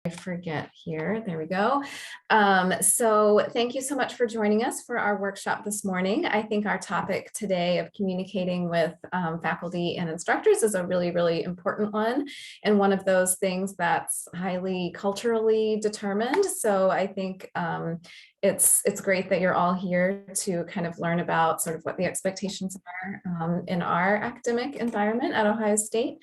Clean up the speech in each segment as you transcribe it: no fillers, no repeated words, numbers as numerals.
forget here. There we go. So thank you so much for joining us for our workshop this morning. I think our topic today of communicating with faculty and instructors is a really, really important one, and one of those things that's highly culturally determined. So I think it's great that you're all here to kind of learn about sort of what the expectations are in our academic environment at Ohio State.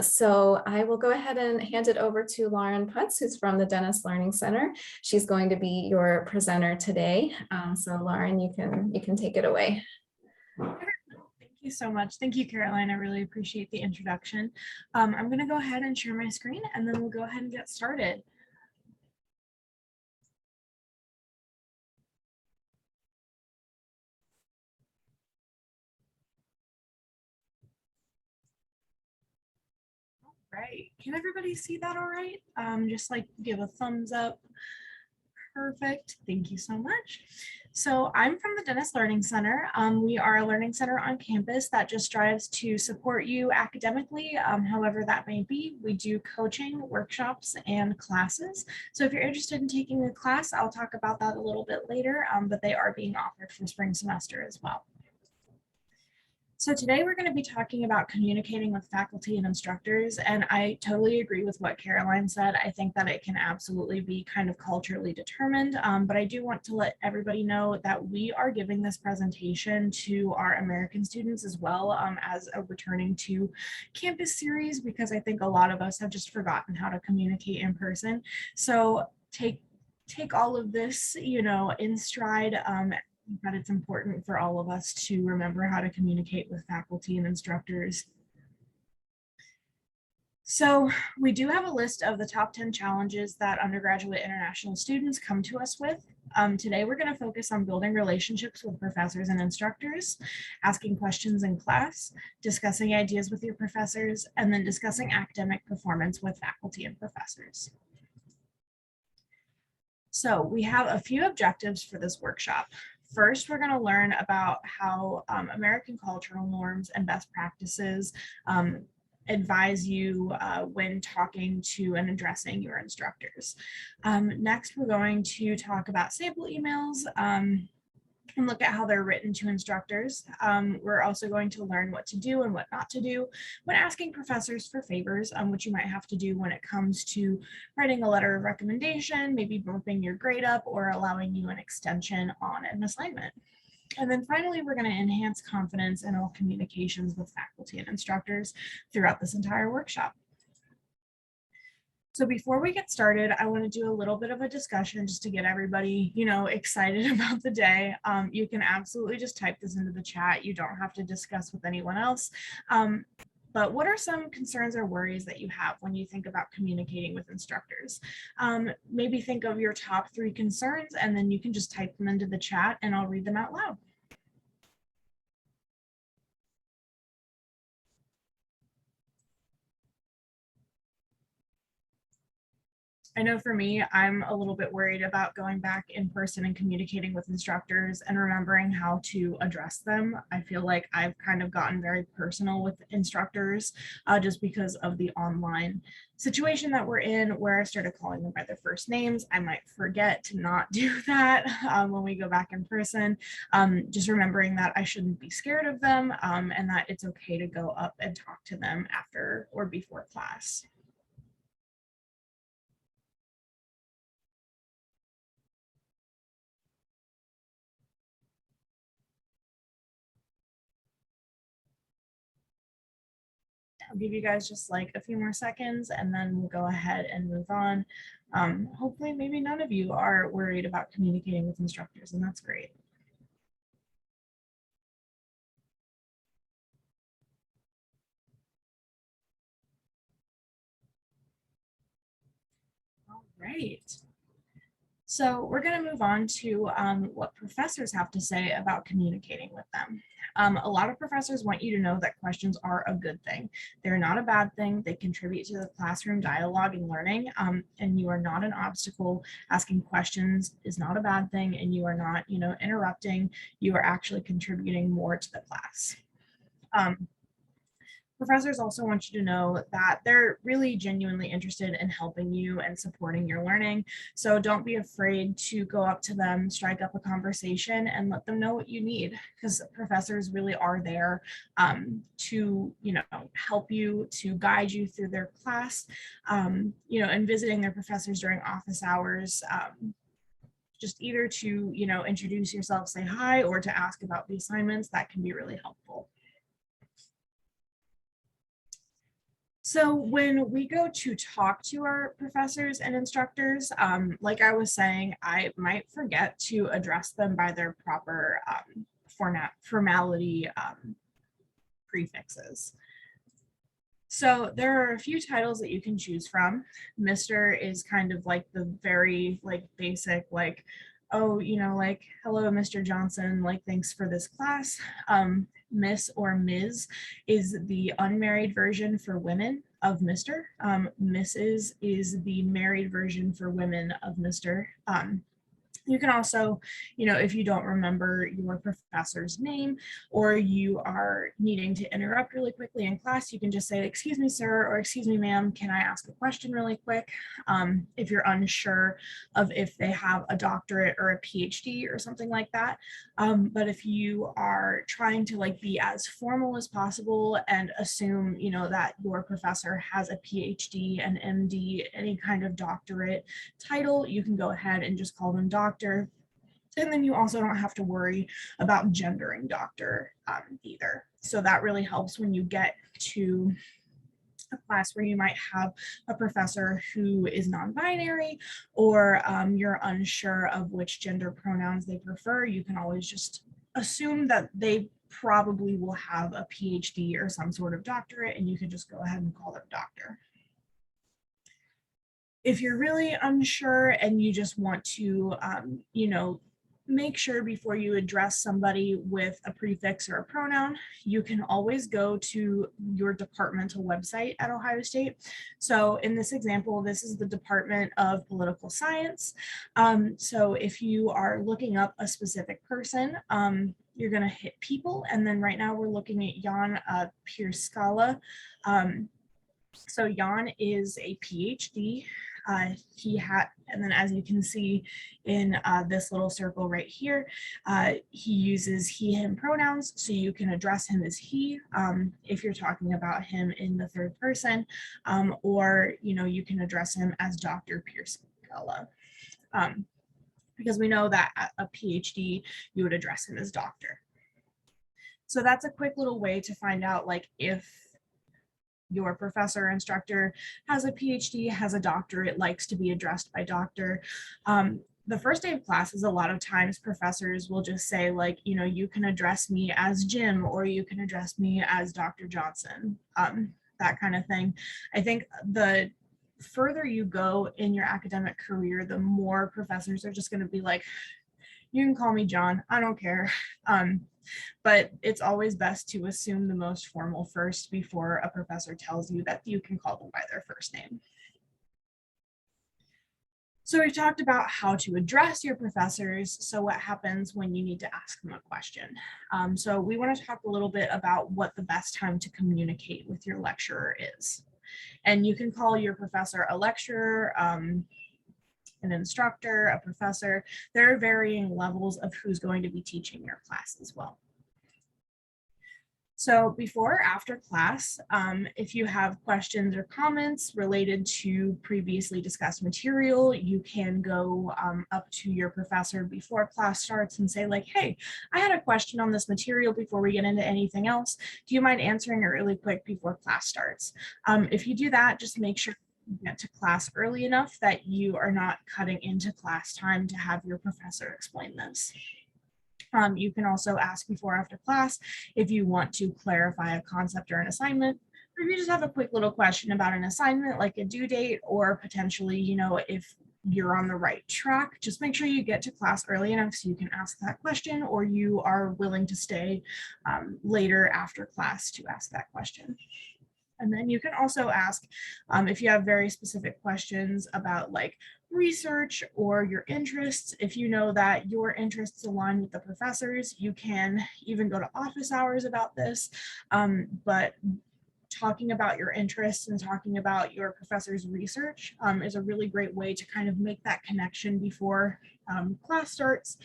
So I will go ahead and hand it over to Lauren Putz, who's from the Dennis Learning Center. She's going to be your presenter today. So Lauren, you can take it away. Thank you so much. Thank you, Caroline. I really appreciate the introduction. I'm going to go ahead and share my screen, and then we'll go ahead and get started. Right. Can everybody see that all right? Just like give a thumbs up. Perfect. Thank you so much. So I'm from the Dennis Learning Center. We are a learning center on campus that just strives to support you academically, however that may be. We do coaching, workshops, and classes. So if you're interested in taking a class, I'll talk about that a little bit later, but they are being offered for spring semester as well. So today we're going to be talking about communicating with faculty and instructors, and I totally agree with what Caroline said. I think that it can absolutely be kind of culturally determined, but I do want to let everybody know that we are giving this presentation to our American students as well as a returning to campus series, because I think a lot of us have just forgotten how to communicate in person. So take all of this, in stride. That it's important for all of us to remember how to communicate with faculty and instructors. So we do have a list of the top 10 challenges that undergraduate international students come to us with. Today, we're going to focus on building relationships with professors and instructors, asking questions in class, discussing ideas with your professors, and then discussing academic performance with faculty and professors. So we have a few objectives for this workshop. First, we're going to learn about how American cultural norms and best practices advise you when talking to and addressing your instructors. Next, we're going to talk about sample emails and look at how they're written to instructors. We're also going to learn what to do and what not to do when asking professors for favors, which you might have to do when it comes to writing a letter of recommendation, maybe bumping your grade up, or allowing you an extension on an assignment. And then finally, we're going to enhance confidence in all communications with faculty and instructors throughout this entire workshop. So before we get started, I want to do a little bit of a discussion just to get everybody, excited about the day. You can absolutely just type this into the chat. You don't have to discuss with anyone else. But what are some concerns or worries that you have when you think about communicating with instructors? Maybe think of your top 3 concerns, and then you can just type them into the chat and I'll read them out loud. I know for me, I'm a little bit worried about going back in person and communicating with instructors and remembering how to address them. I feel like I've kind of gotten very personal with instructors just because of the online situation that we're in, where I started calling them by their first names. I might forget to not do that when we go back in person. Just remembering that I shouldn't be scared of them and that it's okay to go up and talk to them after or before class. I'll give you guys just like a few more seconds and then we'll go ahead and move on. Hopefully, maybe none of you are worried about communicating with instructors, and that's great. All right. So we're going to move on to what professors have to say about communicating with them. A lot of professors want you to know that questions are a good thing. They're not a bad thing. They contribute to the classroom dialogue and learning, and you are not an obstacle. Asking questions is not a bad thing, and you are not, interrupting. You are actually contributing more to the class. Professors also want you to know that they're really genuinely interested in helping you and supporting your learning. So don't be afraid to go up to them, strike up a conversation, and let them know what you need, because professors really are there to, help you, to guide you through their class, and visiting their professors during office hours. Just either to, introduce yourself, say hi, or to ask about the assignments, that can be really helpful. So when we go to talk to our professors and instructors, like I was saying, I might forget to address them by their proper formality prefixes. So there are a few titles that you can choose from. Mr. is kind of like the very basic, oh, hello, Mr. Johnson, thanks for this class. Miss or Ms. is the unmarried version for women of Mr. Mrs. is the married version for women of Mr. You can also, if you don't remember your professor's name, or you are needing to interrupt really quickly in class, you can just say, excuse me, sir, or excuse me, ma'am, can I ask a question really quick? If you're unsure of if they have a doctorate or a PhD or something like that. But if you are trying to be as formal as possible and assume, that your professor has a PhD, an MD, any kind of doctorate title, you can go ahead and just call them doctor. And then you also don't have to worry about gendering doctor either. So that really helps when you get to a class where you might have a professor who is non-binary, or you're unsure of which gender pronouns they prefer. You can always just assume that they probably will have a PhD or some sort of doctorate, and you can just go ahead and call them doctor. If you're really unsure and you just want to, make sure before you address somebody with a prefix or a pronoun, you can always go to your departmental website at Ohio State. So in this example, this is the Department of Political Science. So if you are looking up a specific person, you're going to hit people. And then right now we're looking at Jan Pierskala. So Jan is a PhD. And then as you can see in this little circle right here, he uses he, him pronouns, so you can address him as he if you're talking about him in the third person, or you can address him as Dr. Pierskala, because we know that at a PhD you would address him as doctor. So that's a quick little way to find out if your professor or instructor has a PhD, has a doctorate, likes to be addressed by doctor. The first day of classes, a lot of times professors will just say you can address me as Jim, or you can address me as Dr. Johnson, that kind of thing. I think the further you go in your academic career, the more professors are just going to be like, you can call me John, I don't care. But it's always best to assume the most formal first before a professor tells you that you can call them by their first name. So we've talked about how to address your professors. So what happens when you need to ask them a question? So we want to talk a little bit about what the best time to communicate with your lecturer is. And you can call your professor a lecturer, an instructor, a professor. There are varying levels of who's going to be teaching your class as well. So before or after class, if you have questions or comments related to previously discussed material, you can go up to your professor before class starts and say hey, I had a question on this material before we get into anything else. Do you mind answering it really quick before class starts? If you do that, just make sure you get to class early enough that you are not cutting into class time to have your professor explain this. You can also ask before or after class if you want to clarify a concept or an assignment, or if you just have a quick little question about an assignment like a due date, or potentially, if you're on the right track, just make sure you get to class early enough so you can ask that question, or you are willing to stay later after class to ask that question. And then you can also ask if you have very specific questions about research or your interests. If you know that your interests align with the professors, you can even go to office hours about this. But talking about your interests and talking about your professor's research is a really great way to kind of make that connection before class starts.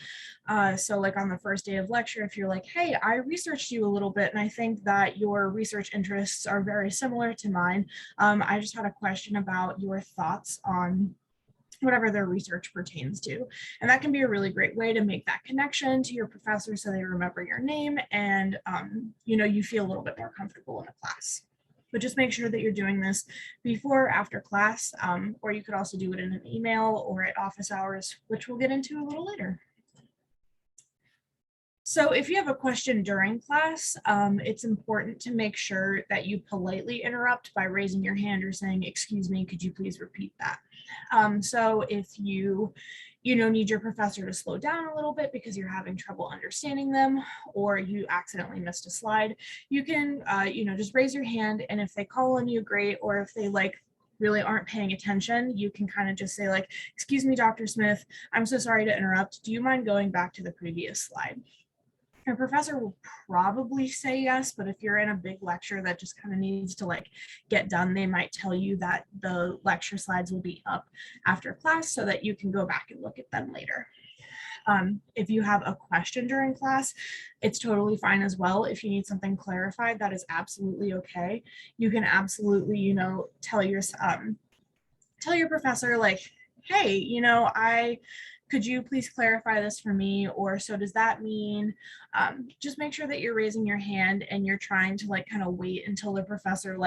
So like on the first day of lecture, if you're like, hey, I researched you a little bit and I think that your research interests are very similar to mine. I just had a question about your thoughts on whatever their research pertains to. And that can be a really great way to make that connection to your professor so they remember your name and you feel a little bit more comfortable in the class. But just make sure that you're doing this before or after class, or you could also do it in an email or at office hours, which we'll get into a little later. So if you have a question during class, it's important to make sure that you politely interrupt by raising your hand or saying, excuse me, could you please repeat that? So if you need your professor to slow down a little bit because you're having trouble understanding them, or you accidentally missed a slide, you can, just raise your hand. And if they call on you, great. Or if they really aren't paying attention, you can kind of just say like, excuse me, Dr. Smith, I'm so sorry to interrupt. Do you mind going back to the previous slide? Your professor will probably say yes, but if you're in a big lecture that just kind of needs to get done, they might tell you that the lecture slides will be up after class so that you can go back and look at them later. If you have a question during class, it's totally fine as well. If you need something clarified, that is absolutely okay. You can absolutely, tell your professor like, hey, could you please clarify this for me? Or so does that mean? Just make sure that you're raising your hand and you're trying to kind of wait until the professor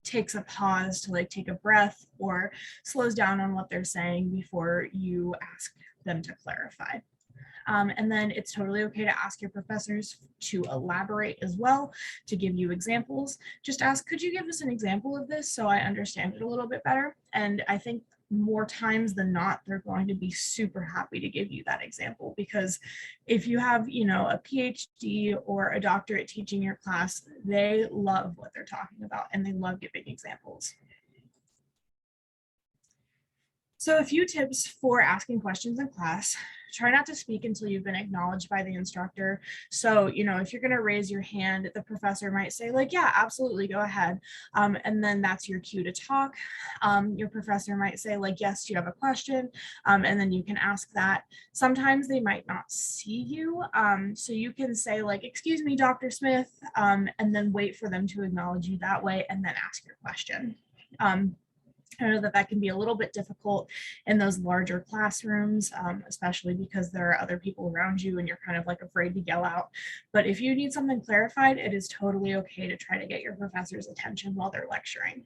takes a pause to take a breath or slows down on what they're saying before you ask them to clarify. And then it's totally okay to ask your professors to elaborate as well, to give you examples. Just ask, could you give us an example of this so I understand it a little bit better? And I think more times than not, they're going to be super happy to give you that example, because if you have, a PhD or a doctorate teaching your class, they love what they're talking about and they love giving examples. So a few tips for asking questions in class. Try not to speak until you've been acknowledged by the instructor. So, if you're going to raise your hand, the professor might say yeah, absolutely, go ahead. And then that's your cue to talk. Your professor might say yes, do you have a question? And then you can ask that. Sometimes they might not see you. So you can say excuse me, Dr. Smith, and then wait for them to acknowledge you that way and then ask your question. I know that can be a little bit difficult in those larger classrooms, especially because there are other people around you and you're kind of afraid to yell out. But if you need something clarified, it is totally okay to try to get your professor's attention while they're lecturing.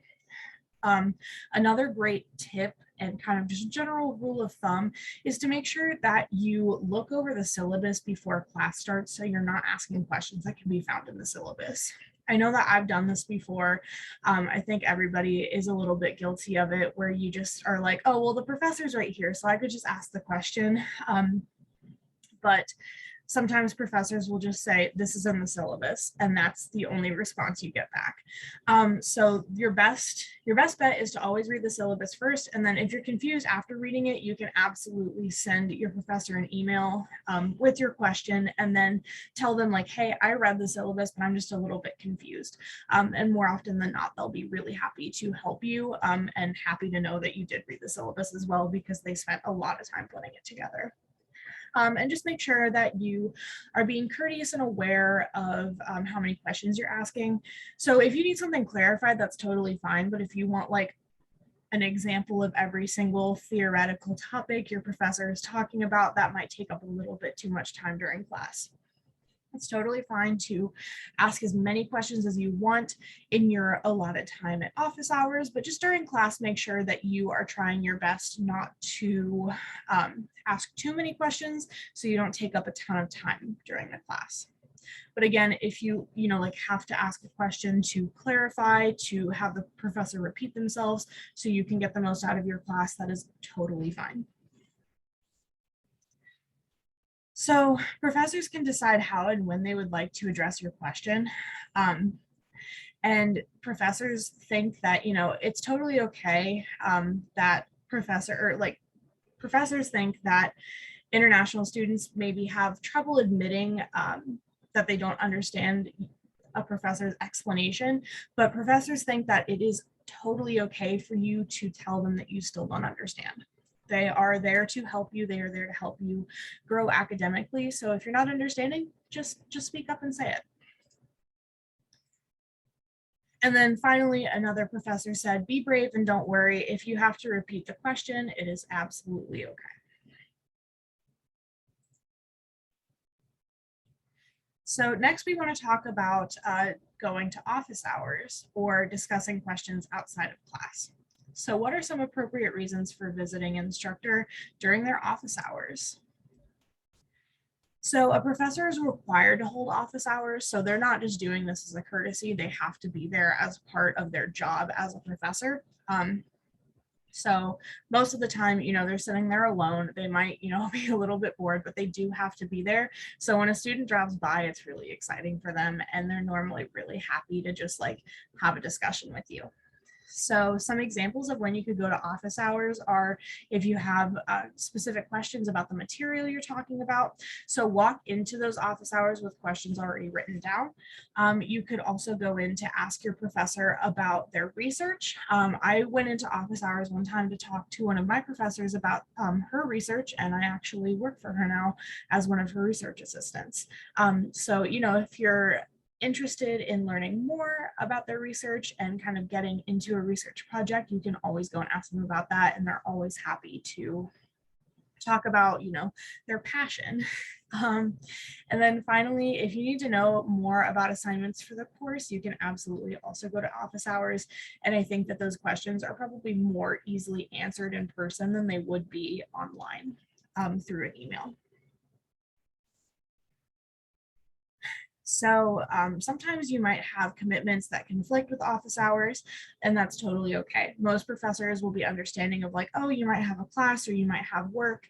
Another great tip and kind of just general rule of thumb is to make sure that you look over the syllabus before class starts so you're not asking questions that can be found in the syllabus. I know that I've done this before. I think everybody is a little bit guilty of it, where you just are like, oh, well, the professor's right here, so I could just ask the question. But sometimes professors will just say, this is in the syllabus, and that's the only response you get back. So your best bet is to always read the syllabus first, and then if you're confused after reading it, you can absolutely send your professor an email with your question, and then tell them hey, I read the syllabus, but I'm just a little bit confused. And more often than not, they'll be really happy to help you and happy to know that you did read the syllabus as well, because they spent a lot of time putting it together. And just make sure that you are being courteous and aware of how many questions you're asking. So if you need something clarified, that's totally fine. But if you want an example of every single theoretical topic your professor is talking about, that might take up a little bit too much time during class. It's totally fine to ask as many questions as you want in your allotted time at office hours, but just during class, make sure that you are trying your best not to ask too many questions so you don't take up a ton of time during the class. But again, if you have to ask a question to clarify, to have the professor repeat themselves so you can get the most out of your class, that is totally fine. So professors can decide how and when they would like to address your question. And professors think that, it's totally okay that professors think that international students maybe have trouble admitting that they don't understand a professor's explanation, but professors think that it is totally okay for you to tell them that you still don't understand. They are there to help you. They are there to help you grow academically. So if you're not understanding, just speak up and say it. And then finally, another professor said, be brave and don't worry. If you have to repeat the question, it is absolutely okay. So next we want to talk about going to office hours or discussing questions outside of class. So what are some appropriate reasons for visiting an instructor during their office hours? So a professor is required to hold office hours. So they're not just doing this as a courtesy, they have to be there as part of their job as a professor. So most of the time, they're sitting there alone. They might, be a little bit bored, but they do have to be there. So when a student drops by, it's really exciting for them. And they're normally really happy to just like have a discussion with you. So some examples of when you could go to office hours are if you have specific questions about the material you're talking about. So walk into those office hours with questions already written down. You could also go in to ask your professor about their research. I went into office hours one time to talk to one of my professors about her research, and I actually work for her now as one of her research assistants. So, if you're interested in learning more about their research and kind of getting into a research project, you can always go and ask them about that. And they're always happy to talk about, their passion. And then finally, if you need to know more about assignments for the course, you can absolutely also go to office hours. And I think that those questions are probably more easily answered in person than they would be online through an email. So sometimes you might have commitments that conflict with office hours, and that's totally okay. Most professors will be understanding of like, oh, you might have a class or you might have work.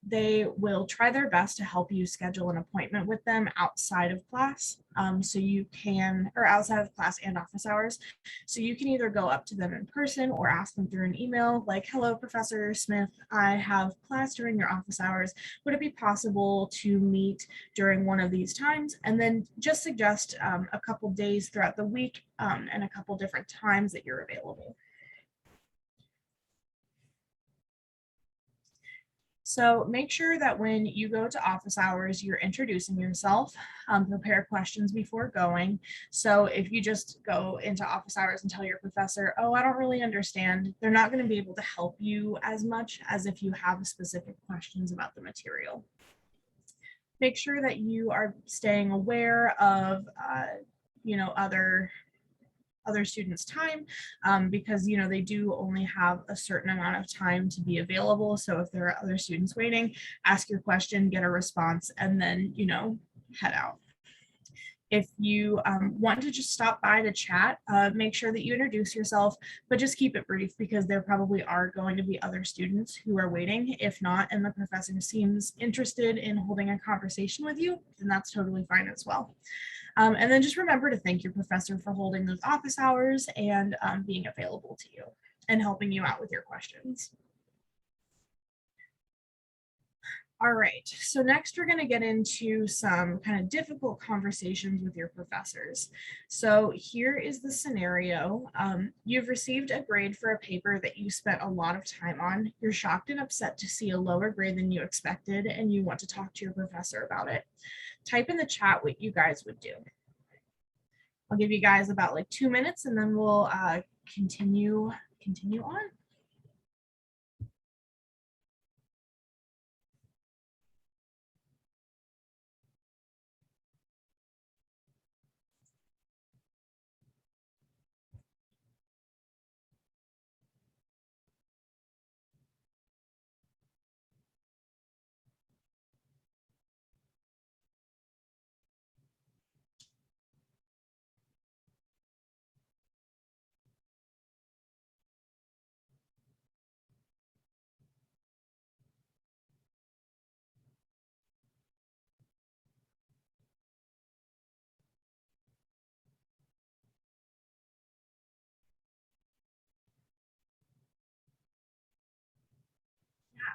They will try their best to help you schedule an appointment with them outside of class. So you can, or outside of class and office hours. So you can either go up to them in person or ask them through an email like, hello, Professor Smith, I have class during your office hours. Would it be possible to meet during one of these times? And then just suggest a couple days throughout the week and a couple different times that you're available. So make sure that when you go to office hours, you're introducing yourself, prepare questions before going. So if you just go into office hours and tell your professor, oh, I don't really understand, they're not going to be able to help you as much as if you have specific questions about the material. Make sure that you are staying aware of, other students' time because they do only have a certain amount of time to be available. So if there are other students waiting, ask your question, get a response, and then head out. If you want to just stop by to chat, make sure that you introduce yourself, but just keep it brief because there probably are going to be other students who are waiting. If not, and the professor seems interested in holding a conversation with you, then that's totally fine as well. And then just remember to thank your professor for holding those office hours and being available to you and helping you out with your questions. All right, so next we're going to get into some kind of difficult conversations with your professors. So here is the scenario. You've received a grade for a paper that you spent a lot of time on. You're shocked and upset to see a lower grade than you expected, and you want to talk to your professor about it. Type in the chat what you guys would do. I'll give you guys about like 2 minutes and then we'll continue on.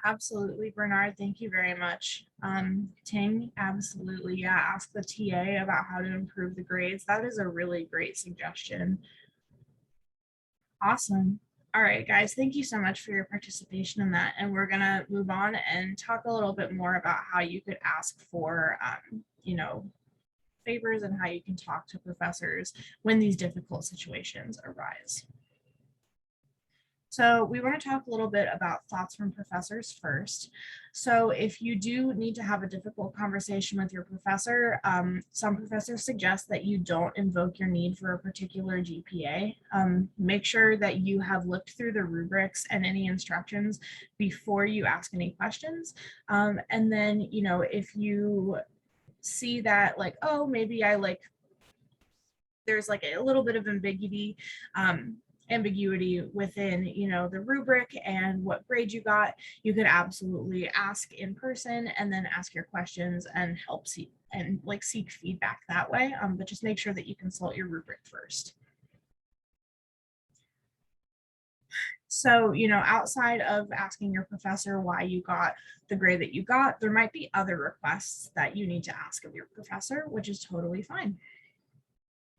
Absolutely, Bernard. Thank you very much. Ting, absolutely. Yeah, ask the TA about how to improve the grades. That is a really great suggestion. Awesome. All right, guys, thank you so much for your participation in that. And we're gonna move on and talk a little bit more about how you could ask for, favors and how you can talk to professors when these difficult situations arise. So we want to talk a little bit about thoughts from professors first. So if you do need to have a difficult conversation with your professor, some professors suggest that you don't invoke your need for a particular GPA. Make sure that you have looked through the rubrics and any instructions before you ask any questions. And then, if you see that like, oh, maybe there's like a little bit of ambiguity within the rubric and what grade you got, you could absolutely ask in person and then ask your questions and help seek feedback that way, but just make sure that you consult your rubric first. So, outside of asking your professor why you got the grade that you got, there might be other requests that you need to ask of your professor, which is totally fine.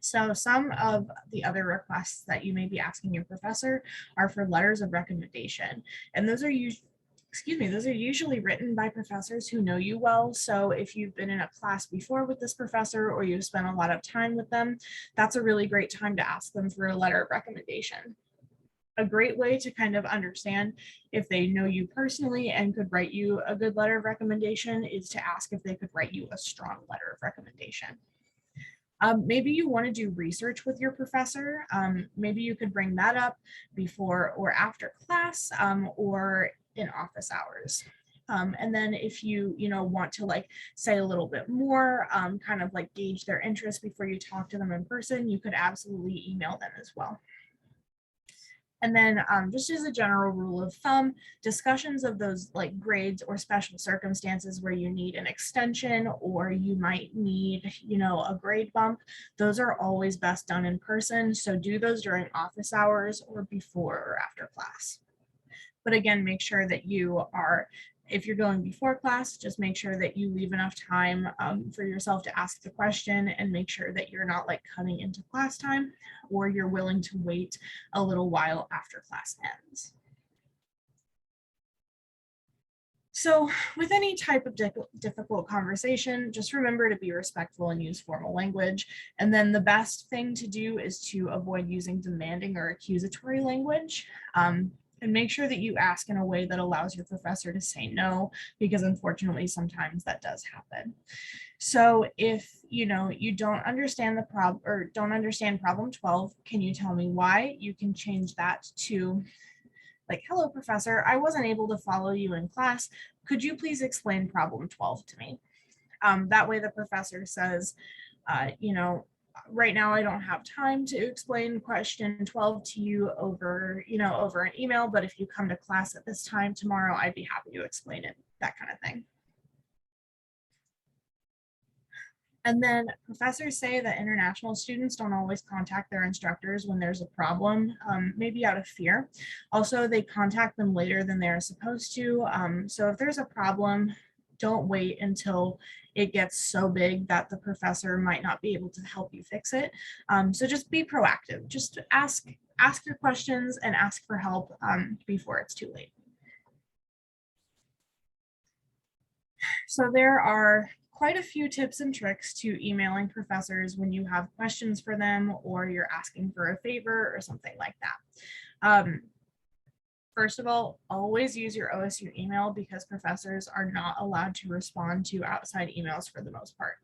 So some of the other requests that you may be asking your professor are for letters of recommendation. And those are usually written by professors who know you well. So if you've been in a class before with this professor or you've spent a lot of time with them, that's a really great time to ask them for a letter of recommendation. A great way to kind of understand if they know you personally and could write you a good letter of recommendation is to ask if they could write you a strong letter of recommendation. Maybe you want to do research with your professor. Maybe you could bring that up before or after class, or in office hours. And then if you want to say a little bit more, kind of gauge their interest before you talk to them in person, you could absolutely email them as well. And then just as a general rule of thumb, discussions of those grades or special circumstances where you need an extension or you might need, a grade bump, those are always best done in person. So do those during office hours or before or after class. But again, make sure that if you're going before class, just make sure that you leave enough time for yourself to ask the question and make sure that you're not cutting into class time or you're willing to wait a little while after class ends. So with any type of difficult conversation, just remember to be respectful and use formal language. And then the best thing to do is to avoid using demanding or accusatory language. And make sure that you ask in a way that allows your professor to say no, because unfortunately sometimes that does happen. So if you don't understand the problem or don't understand problem 12, can you tell me why? You can change that to hello professor, I wasn't able to follow you in class. Could you please explain problem 12 to me? That way the professor says, right now I don't have time to explain question 12 to you over an email, but if you come to class at this time tomorrow, I'd be happy to explain it, that kind of thing. And then professors say that international students don't always contact their instructors when there's a problem, maybe out of fear. Also, they contact them later than they're supposed to. So if there's a problem, don't wait until it gets so big that the professor might not be able to help you fix it. So just be proactive. Just ask your questions and ask for help before it's too late. So there are quite a few tips and tricks to emailing professors when you have questions for them or you're asking for a favor or something like that. First of all, always use your OSU email because professors are not allowed to respond to outside emails for the most part,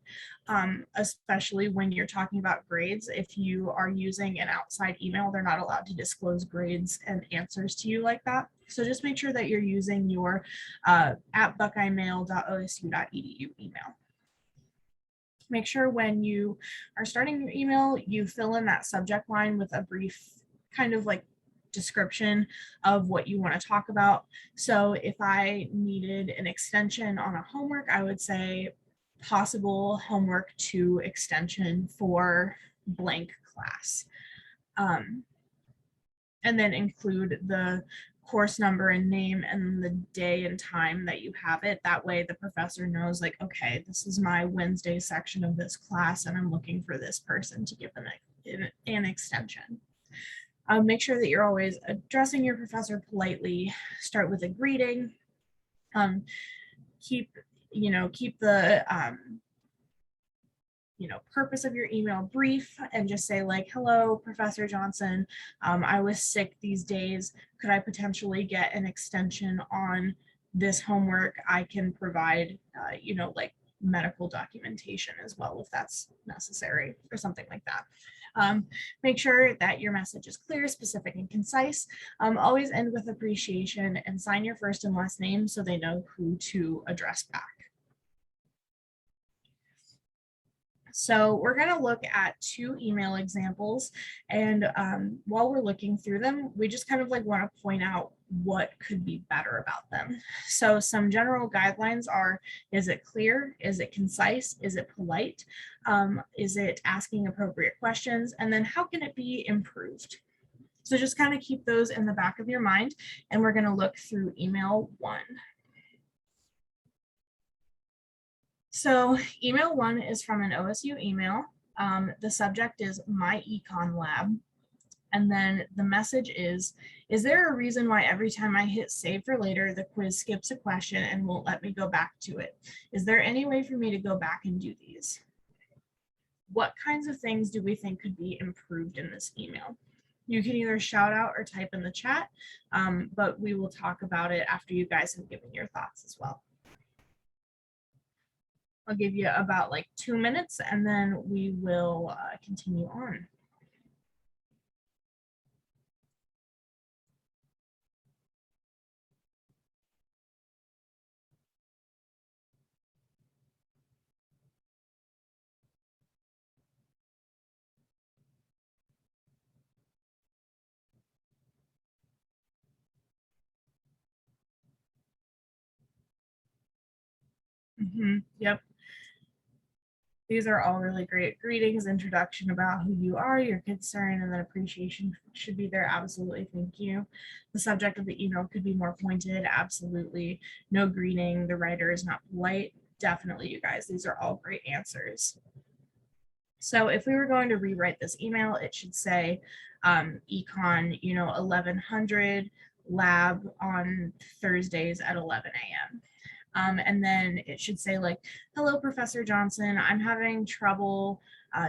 especially when you're talking about grades. If you are using an outside email, they're not allowed to disclose grades and answers to you like that. So just make sure that you're using your at buckeyemail.osu.edu email. Make sure when you are starting your email, you fill in that subject line with a brief kind of description of what you want to talk about. So if I needed an extension on a homework, I would say possible homework 2 extension for blank class. And then include the course number and name and the day and time that you have it. That way the professor knows like, okay, this is my Wednesday section of this class and I'm looking for this person to give an extension. Make sure that you're always addressing your professor politely. Start with a greeting. Keep the purpose of your email brief and just say like, hello, Professor Johnson. I was sick these days. Could I potentially get an extension on this homework? I can provide, like medical documentation as well if that's necessary or something like that. Make sure that your message is clear, specific, and concise. Always end with appreciation and sign your first and last name so they know who to address back. So we're going to look at 2 email examples, and while we're looking through them, we just kind of like want to point out what could be better about them. So some general guidelines are, is it clear? Is it concise? Is it polite? Is it asking appropriate questions? And then how can it be improved? So just kind of keep those in the back of your mind, and we're going to look through email 1. So email 1 is from an OSU email. The subject is My Econ Lab. And then the message is there a reason why every time I hit save for later, the quiz skips a question and won't let me go back to it? Is there any way for me to go back and do these? What kinds of things do we think could be improved in this email? You can either shout out or type in the chat, but we will talk about it after you guys have given your thoughts as well. I'll give you about like 2 minutes and then we will continue on. Yep. These are all really great greetings, introduction about who you are, your concern, and then appreciation should be there. Absolutely. Thank you. The subject of the email could be more pointed. Absolutely. No greeting. The writer is not polite. Definitely, you guys. These are all great answers. So if we were going to rewrite this email, it should say econ, 1100 lab on Thursdays at 11 a.m. And then it should say like, hello, Professor Johnson, I'm having trouble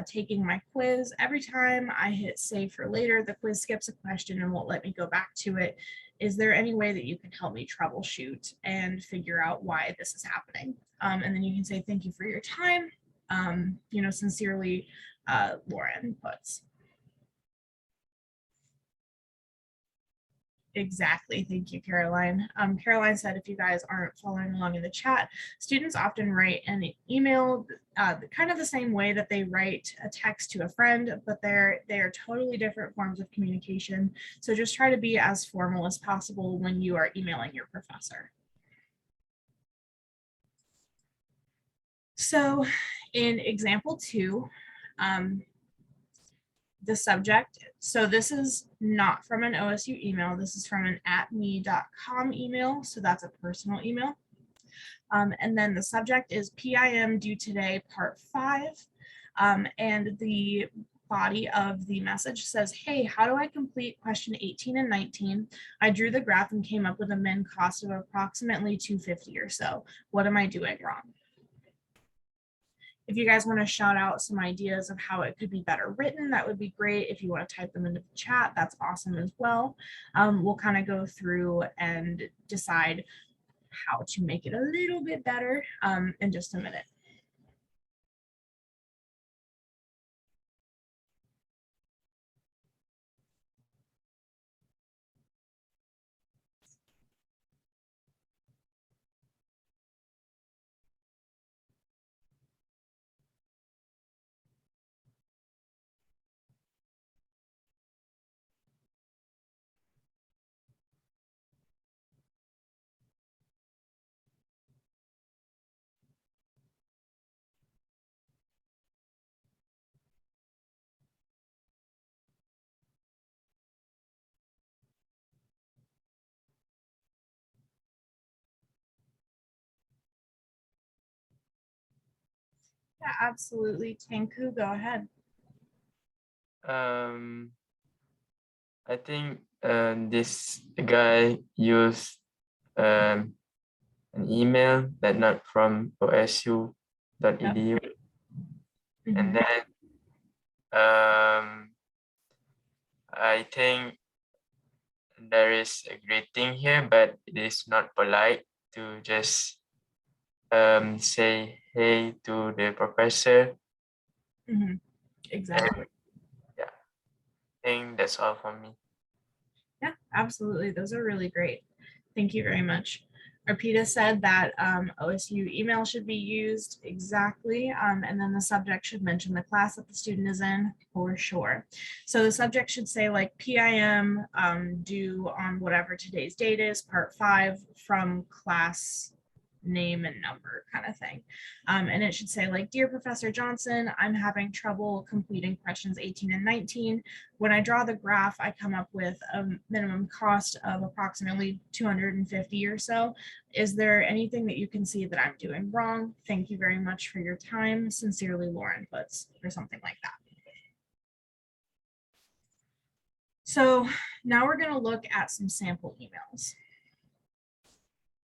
taking my quiz. Every time I hit save for later, the quiz skips a question and won't let me go back to it. Is there any way that you can help me troubleshoot and figure out why this is happening? And then you can say, thank you for your time. Sincerely, Lauren puts. Exactly. Thank you, Caroline. Caroline said, if you guys aren't following along in the chat, students often write an email kind of the same way that they write a text to a friend, but they are totally different forms of communication. So just try to be as formal as possible when you are emailing your professor. So in example 2, the subject, so this is not from an OSU email, this is from an @me.com email, so that's a personal email. And then the subject is PIM due today, part 5. And the body of the message says, hey, how do I complete question 18 and 19? I drew the graph and came up with a min cost of approximately $250 or so. What am I doing wrong? If you guys want to shout out some ideas of how it could be better written, that would be great. If you want to type them into the chat, that's awesome as well. We'll kind of go through and decide how to make it a little bit better in just a minute. Yeah, absolutely. Tanku, go ahead. Um, I think this guy used um, an email that not from osu.edu, and Mhm. then I think there is a greeting here, but it is not polite to just say hey to the professor. Mhm. Exactly. Yeah, I think that's all for me. Yeah, absolutely. Those are really great. Thank you very much. Arpita said that OSU email should be used exactly, and then the subject should mention the class that the student is in for sure. So the subject should say like PIM due on whatever today's date is, part 5 from class name and number kind of thing. And it should say like, Dear Professor Johnson, I'm having trouble completing questions 18 and 19. When I draw the graph, I come up with a minimum cost of approximately 250 or so. Is there anything that you can see that I'm doing wrong? Thank you very much for your time. Sincerely, Lauren puts, or something like that. So now we're going to look at some sample emails.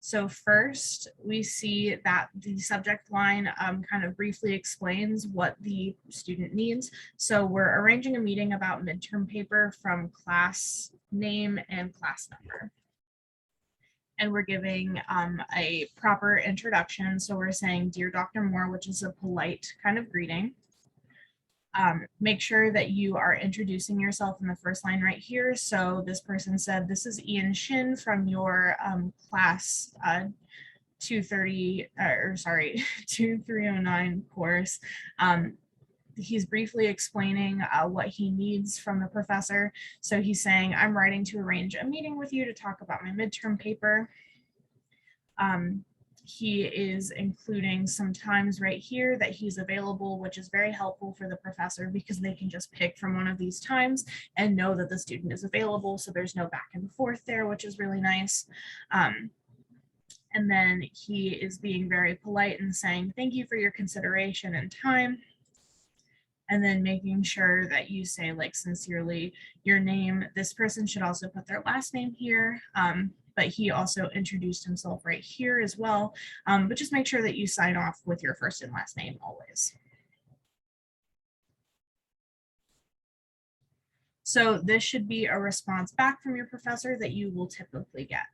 So first, we see that the subject line kind of briefly explains what the student needs. So we're arranging a meeting about midterm paper from class name and class number. And we're giving a proper introduction. So we're saying, Dear Dr. Moore, which is a polite kind of greeting. Make sure that you are introducing yourself in the first line right here. So this person said, this is Ian Shin from your class 230, or sorry, 2309 course. He's briefly explaining what he needs from the professor. So he's saying, I'm writing to arrange a meeting with you to talk about my midterm paper. He is including some times right here that he's available, which is very helpful for the professor because they can just pick from one of these times and know that the student is available. So there's no back and forth there, which is really nice. And then he is being very polite and saying, thank you for your consideration and time. And then making sure that you say like sincerely your name. This person should also put their last name here. But he also introduced himself right here as well. But just make sure that you sign off with your first and last name always. So this should be a response back from your professor that you will typically get.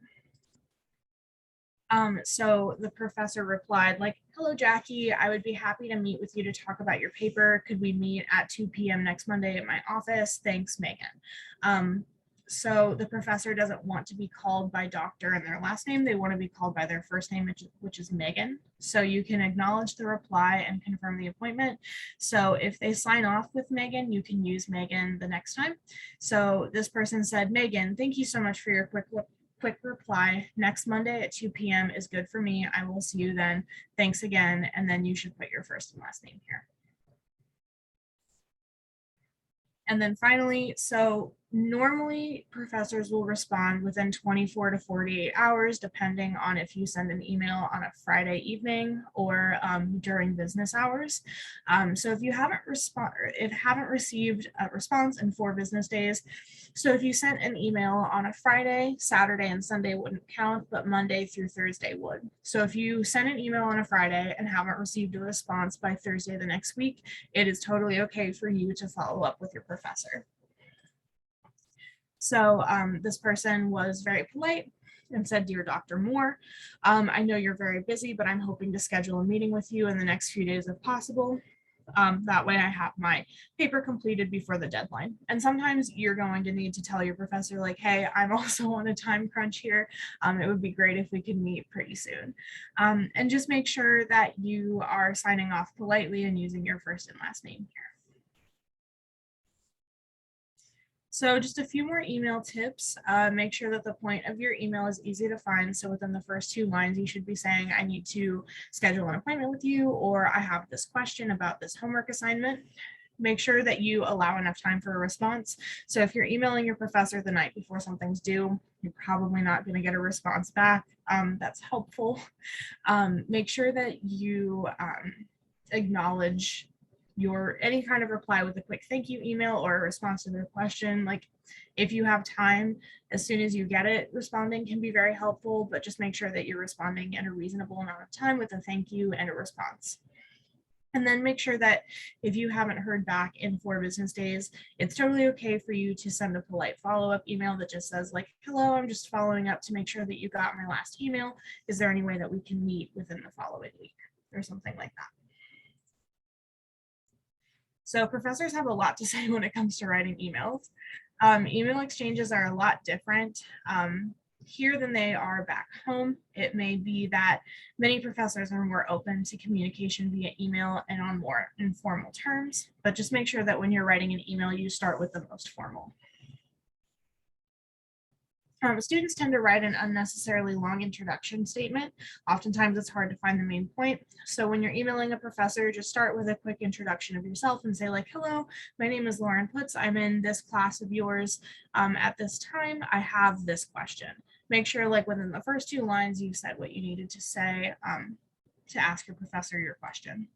So the professor replied like, hello, Jackie, I would be happy to meet with you to talk about your paper. Could we meet at 2 p.m. next Monday at my office? Thanks, Megan. So the professor doesn't want to be called by doctor and their last name. They want to be called by their first name, which is Megan. So you can acknowledge the reply and confirm the appointment. So if they sign off with Megan, you can use Megan the next time. So this person said, Megan, thank you so much for your quick reply. Next Monday at 2 p.m. is good for me. I will see you then. Thanks again. And then you should put your first and last name here. And then finally, so normally professors will respond within 24 to 48 hours, depending on if you send an email on a Friday evening or during business hours. So if you haven't received a response in 4 business days, so if you sent an email on a Friday, Saturday, and Sunday wouldn't count, but Monday through Thursday would. So if you send an email on a Friday and haven't received a response by Thursday the next week, it is totally okay for you to follow up with your professor. So this person was very polite and said, Dear Dr. Moore, I know you're very busy, but I'm hoping to schedule a meeting with you in the next few days if possible. That way I have my paper completed before the deadline. And sometimes you're going to need to tell your professor like, hey, I'm also on a time crunch here. It would be great if we could meet pretty soon. And just make sure that you are signing off politely and using your first and last name here. So just a few more email tips. Make sure that the point of your email is easy to find. So within the first 2 lines, you should be saying, I need to schedule an appointment with you, or I have this question about this homework assignment. Make sure that you allow enough time for a response. So if you're emailing your professor the night before something's due, you're probably not going to get a response back. That's helpful. Make sure that you acknowledge your any kind of reply with a quick thank you email or a response to their question. Like if you have time, as soon as you get it, responding can be very helpful, but just make sure that you're responding in a reasonable amount of time with a thank you and a response. And then make sure that if you haven't heard back in 4 business days, it's totally okay for you to send a polite follow-up email that just says like, hello, I'm just following up to make sure that you got my last email. Is there any way that we can meet within the following week or something like that? So professors have a lot to say when it comes to writing emails. Email exchanges are a lot different here than they are back home. It may be that many professors are more open to communication via email and on more informal terms, but just make sure that when you're writing an email, you start with the most formal. Students tend to write an unnecessarily long introduction statement. Oftentimes it's hard to find the main point. So when you're emailing a professor, just start with a quick introduction of yourself and say like, hello, my name is Lauren Putz. I'm in this class of yours. At this time, I have this question. Make sure like within the first 2 lines, you said what you needed to say to ask your professor your question.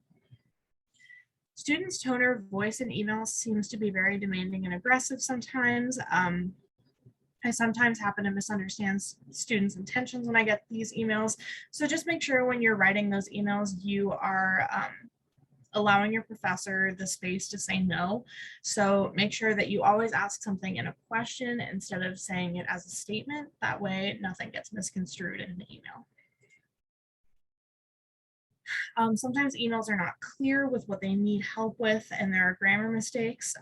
Students' tone of voice in emails seems to be very demanding and aggressive sometimes. I sometimes happen to misunderstand students' intentions when I get these emails. So just make sure when you're writing those emails, you are allowing your professor the space to say no. So make sure that you always ask something in a question instead of saying it as a statement. That way, nothing gets misconstrued in the email. Sometimes emails are not clear with what they need help with, and there are grammar mistakes,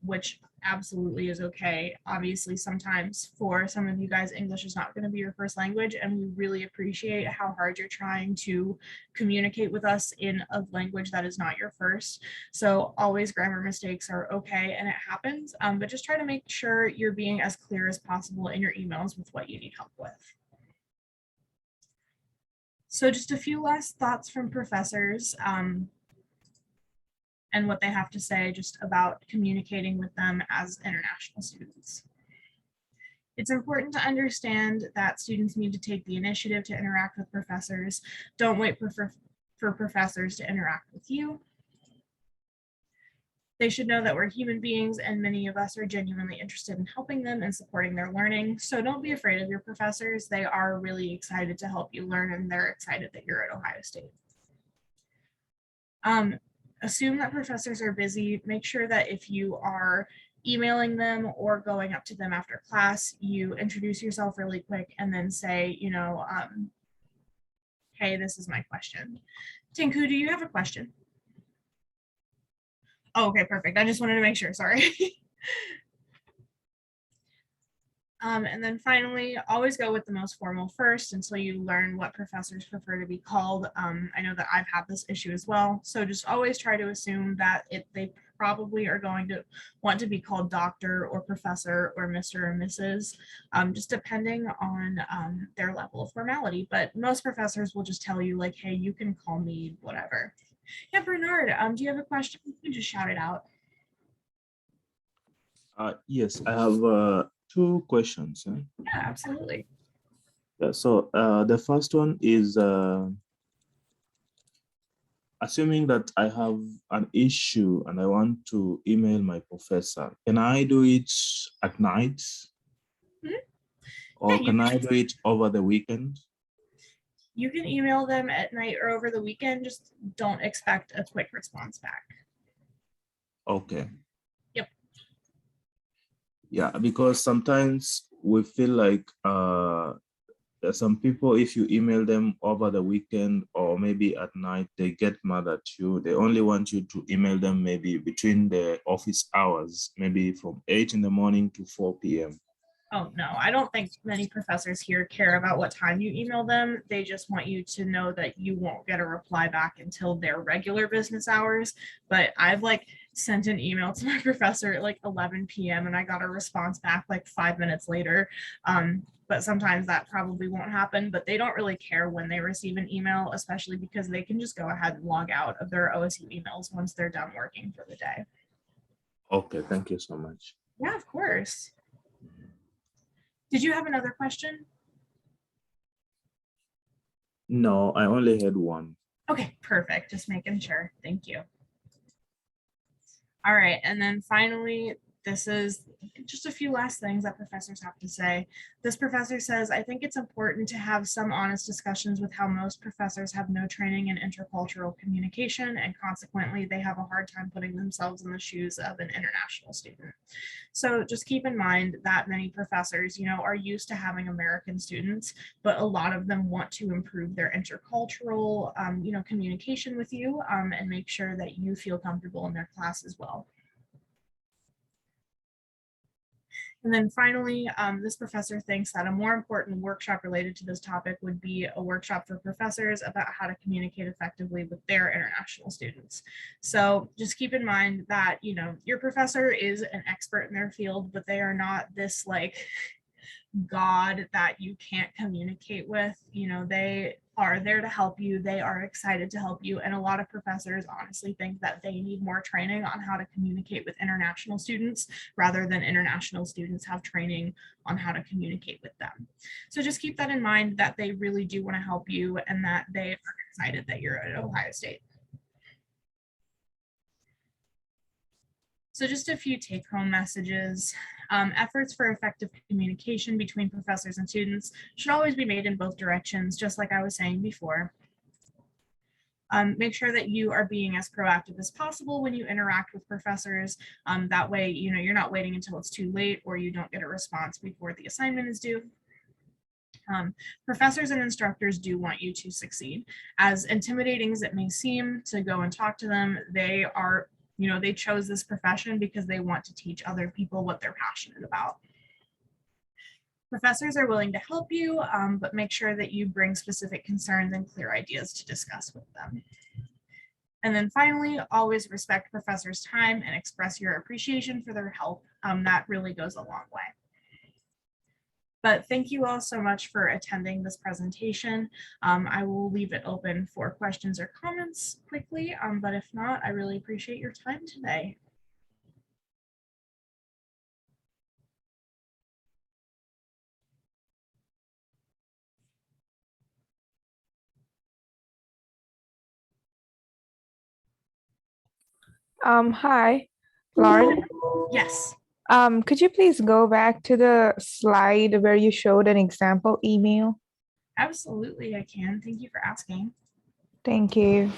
which absolutely is okay. Obviously, sometimes for some of you guys, English is not going to be your first language, and we really appreciate how hard you're trying to communicate with us in a language that is not your first. So always grammar mistakes are okay, and it happens, but just try to make sure you're being as clear as possible in your emails with what you need help with. So just a few last thoughts from professors and what they have to say just about communicating with them as international students. It's important to understand that students need to take the initiative to interact with professors. Don't wait for professors to interact with you. They should know that we're human beings and many of us are genuinely interested in helping them and supporting their learning. So don't be afraid of your professors. They are really excited to help you learn and they're excited that you're at Ohio State. Assume that professors are busy. Make sure that if you are emailing them or going up to them after class, you introduce yourself really quick and then say, you know, hey, this is my question. Tinku, do you have a question? Oh, okay, perfect. I just wanted to make sure, sorry. And then finally, always go with the most formal first until you learn what professors prefer to be called. I know that I've had this issue as well. So just always try to assume that they probably are going to want to be called doctor or professor or Mr. or Mrs. Just depending on their level of formality. But most professors will just tell you like, hey, you can call me whatever. Yeah, Bernard, do you have a question? You can just shout it out. Yes, I have 2 questions. Yeah, absolutely. Yeah, so the first one is assuming that I have an issue and I want to email my professor, can I do it at night? Mm-hmm. Or Yeah, can I do it over the weekend? You can email them at night or over the weekend. Just don't expect a quick response back. Okay. Yep. Yeah, because sometimes we feel like some people, if you email them over the weekend or maybe at night, they get mad at you. They only want you to email them maybe between the office hours, maybe from 8 in the morning to 4 p.m. Oh, no, I don't think many professors here care about what time you email them. They just want you to know that you won't get a reply back until their regular business hours. But I've like sent an email to my professor at like 11 p.m. and I got a response back like 5 minutes later. But sometimes that probably won't happen, but they don't really care when they receive an email, especially because they can just go ahead and log out of their OSU emails once they're done working for the day. Okay, thank you so much. Yeah, of course. Did you have another question? No, I only had one. Okay, perfect. Just making sure. Thank you. All right, and then finally, this is just a few last things that professors have to say. This professor says, I think it's important to have some honest discussions with how most professors have no training in intercultural communication, and consequently, they have a hard time putting themselves in the shoes of an international student. So just keep in mind that many professors, are used to having American students, but a lot of them want to improve their intercultural, communication with you, and make sure that you feel comfortable in their class as well. And then finally, this professor thinks that a more important workshop related to this topic would be a workshop for professors about how to communicate effectively with their international students. So just keep in mind that, your professor is an expert in their field, but they are not this like God that you can't communicate with. They are there to help you. They are excited to help you. And a lot of professors honestly think that they need more training on how to communicate with international students rather than international students have training on how to communicate with them. So just keep that in mind, that they really do want to help you and that they are excited that you're at Ohio State. So just a few take-home messages. Efforts for effective communication between professors and students should always be made in both directions, just like I was saying before. Make sure that you are being as proactive as possible when you interact with professors. That way, you're not waiting until it's too late or you don't get a response before the assignment is due. Professors and instructors do want you to succeed. As intimidating as it may seem to go and talk to them, they are they chose this profession because they want to teach other people what they're passionate about. Professors are willing to help you, but make sure that you bring specific concerns and clear ideas to discuss with them. And then finally, always respect professors' time and express your appreciation for their help. That really goes a long way. But thank you all so much for attending this presentation. I will leave it open for questions or comments quickly, but if not, I really appreciate your time today. Hi, Lauren. Yes. Could you please go back to the slide where you showed an example email? Absolutely, I can. Thank you for asking. Thank you. You're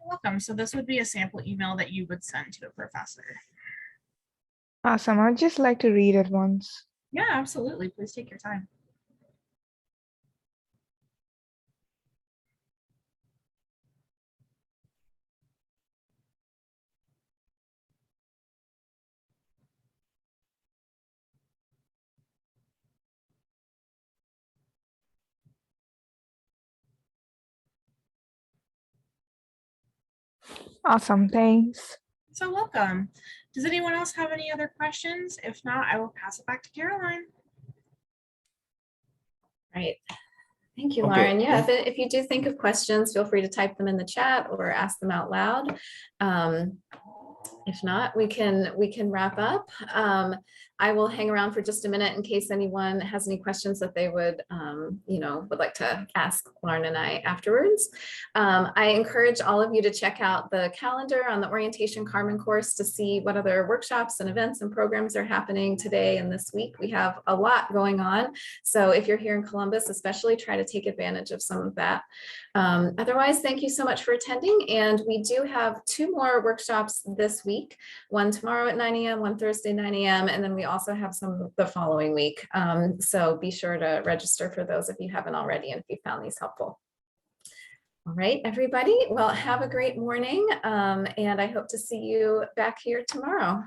welcome. So this would be a sample email that you would send to a professor. Awesome. I'd just like to read it once. Yeah, absolutely. Please take your time. Awesome. Thanks. So welcome. Does anyone else have any other questions? If not, I will pass it back to Caroline. Right. Thank you, Okay, Lauren. Yeah, yeah. if you do think of questions, feel free to type them in the chat or ask them out loud. If not, we can wrap up. I will hang around for just a minute in case anyone has any questions that they would like to ask Lauren and I afterwards. I encourage all of you to check out the calendar on the Orientation Carmen course to see what other workshops and events and programs are happening today and this week. We have a lot going on. So if you're here in Columbus, especially, try to take advantage of some of that. Otherwise, thank you so much for attending. And we do have 2 more workshops this week, one tomorrow at 9 a.m., one Thursday, 9 a.m. And then we also have some the following week. So be sure to register for those if you haven't already and if you found these helpful. All right, everybody. Well, have a great morning. And I hope to see you back here tomorrow.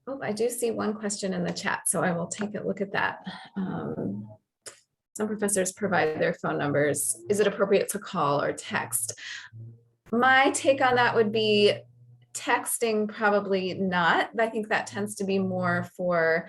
Oh, I do see one question in the chat, so I will take a look at that. Some professors provide their phone numbers. Is it appropriate to call or text? My take on that would be texting, probably not. I think that tends to be more for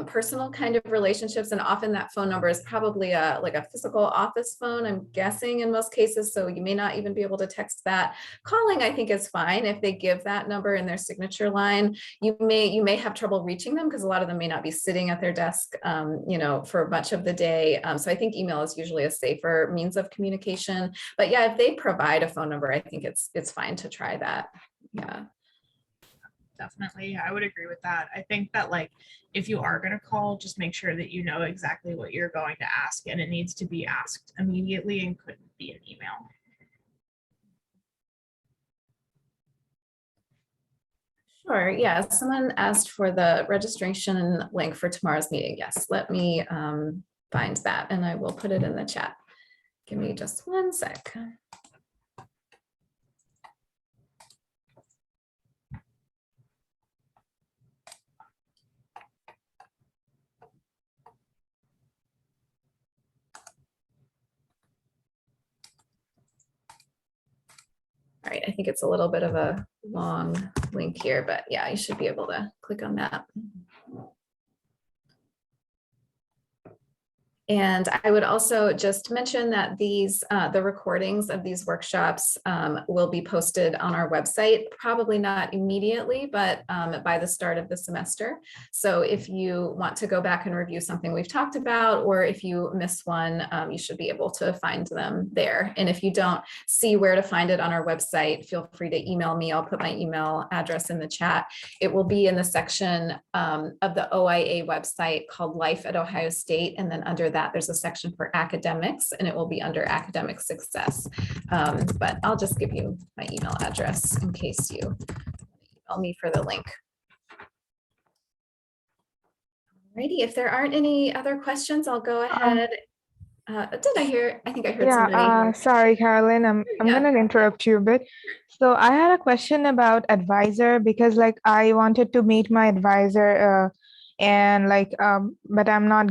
personal kind of relationships. And often that phone number is probably like a physical office phone, I'm guessing in most cases. So you may not even be able to text that. Calling, I think, is fine. If they give that number in their signature line, you may have trouble reaching them because a lot of them may not be sitting at their desk, for much of the day. So I think email is usually a safer means of communication. But yeah, if they provide a phone number, I think it's fine to try that. Yeah. Definitely. I would agree with that. I think that like if you are going to call, just make sure that you know exactly what you're going to ask, and it needs to be asked immediately and couldn't be an email. Sure. Yeah. Someone asked for the registration link for tomorrow's meeting. Yes. Let me find that and I will put it in the chat. Give me just one sec. All right, I think it's a little bit of a long link here, but yeah, you should be able to click on that. And I would also just mention that these, the recordings of these workshops will be posted on our website, probably not immediately, but by the start of the semester. So if you want to go back and review something we've talked about, or if you miss one, you should be able to find them there. And if you don't see where to find it on our website, feel free to email me. I'll put my email address in the chat. It will be in the section of the OIA website called Life at Ohio State. And then under that, there's a section for academics, and it will be under academic success. But I'll just give you my email address in case you email me for the link. Alrighty, if there aren't any other questions, I'll go ahead. Did I hear? I think I heard somebody. Yeah, sorry, Carolyn, I'm Yeah. gonna interrupt you a bit. So I had a question about advisor, because like I wanted to meet my advisor and like but I'm not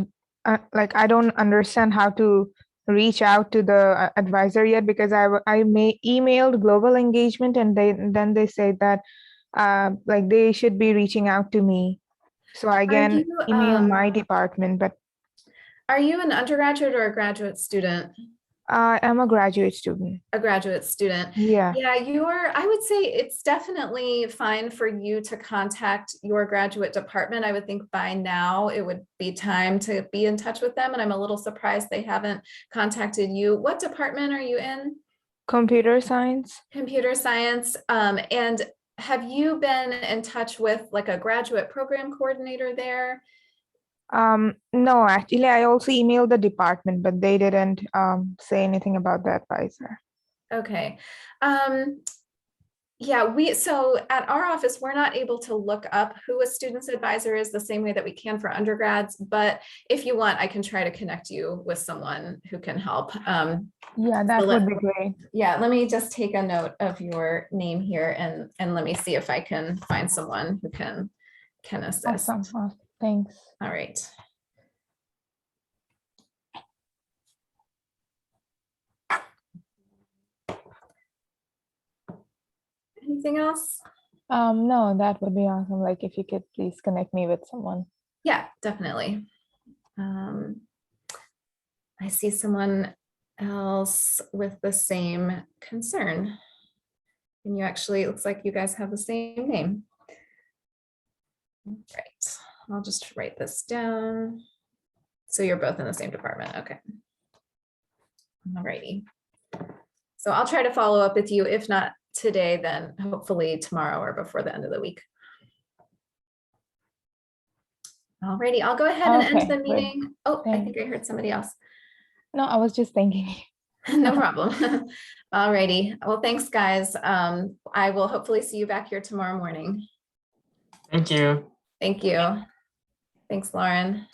like I don't understand how to reach out to the advisor yet, because I emailed Global Engagement, and then they said that like they should be reaching out to me. So I can you, email my department, but Are you an undergraduate or a graduate student? I'm a graduate student. A graduate student. Yeah. Yeah, I would say it's definitely fine for you to contact your graduate department. I would think by now it would be time to be in touch with them. And I'm a little surprised they haven't contacted you. What department are you in? Computer science. Computer science. And have you been in touch with like a graduate program coordinator there? No, actually, I also emailed the department, but they didn't say anything about the advisor. Okay. Yeah, so at our office, we're not able to look up who a student's advisor is the same way that we can for undergrads. But if you want, I can try to connect you with someone who can help. Yeah, that would be great. Yeah, let me just take a note of your name here and let me see if I can find someone who can assist. Awesome. Thanks. All right. Anything else? No, that would be awesome. Like if you could please connect me with someone. Yeah, definitely. I see someone else with the same concern. And you actually, it looks like you guys have the same name. Right, I'll just write this down. So you're both in the same department, okay. Alrighty. So I'll try to follow up with you. If not today, then hopefully tomorrow or before the end of the week. Alrighty, I'll go ahead and end the meeting. Oh, I think I heard somebody else. No, I was just thinking. No problem. Alrighty, well, thanks guys. I will hopefully see you back here tomorrow morning. Thank you. Thank you. Thanks, Lauren.